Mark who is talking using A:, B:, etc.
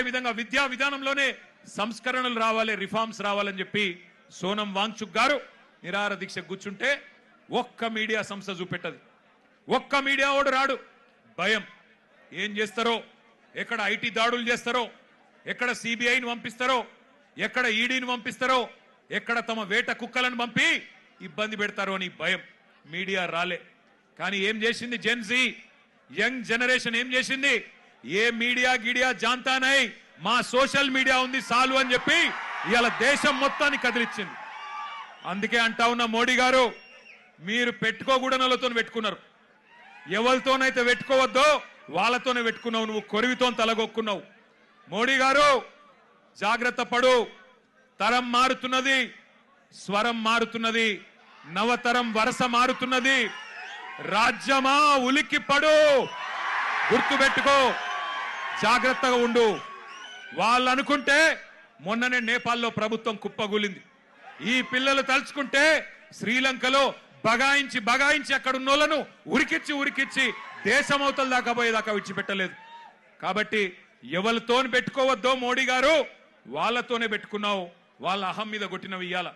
A: విధంగా విద్యా విధానంలోనే సంస్కరణలు రావాలి, రిఫార్మ్స్ రావాలని చెప్పి సోనం వాంగ్చుక్ గారు నిరాహార దీక్ష కూర్చుంటే ఒక్క మీడియా సంస్థ చూపెట్టదు, ఒక్క మీడియా ఓడు రాడు. భయం. ఏం చేస్తారో, ఎక్కడ ఐటీ దాడులు చేస్తారో, ఎక్కడ సిబిఐని పంపిస్తారో, ఎక్కడ ఈడీని పంపిస్తారో, ఎక్కడ తమ వేట కుక్కలను పంపి ఇబ్బంది పెడతారో అని భయం. మీడియా రాలే. కానీ ఏం చేసింది జెన్జీ, యంగ్ జనరేషన్ ఏం చేసింది? ఏ మీడియా గిడియా జాంతా నై, మా సోషల్ మీడియా ఉంది సాలు అని చెప్పి ఇవాళ దేశం మొత్తాన్ని కదిలిచ్చింది. అందుకే అంటా ఉన్న మోడీ గారు, మీరు పెట్టుకోకూడనలతో పెట్టుకున్నారు, ఎవరితోనైతే పెట్టుకోవద్దో వాళ్ళతోనే పెట్టుకున్నావు, నువ్వు కొరివితో తలగొక్కున్నావు. మోడీ గారు జాగ్రత్త పడు, తరం మారుతున్నది, స్వరం మారుతున్నది, నవతరం వరస మారుతున్నది. రాజ్యమా ఉలిక్కి పడు, గుర్తుపెట్టుకో, జాగ్రత్తగా ఉండు. వాళ్ళు అనుకుంటే మొన్ననే నేపాల్లో ప్రభుత్వం కుప్పగూలింది. ఈ పిల్లలు తలుచుకుంటే శ్రీలంకలో బగాయించి బగాయించి అక్కడ ఉన్నోళ్లను ఉరికిచ్చి దేశమవతల దాకా పోయేదాకా విడిచిపెట్టలేదు. కాబట్టి ఎవరితో పెట్టుకోవద్దో మోడీ గారు, వాళ్ళతోనే పెట్టుకున్నావు. వాళ్ళ అహం మీద కొట్టినవి ఇయ్యాల.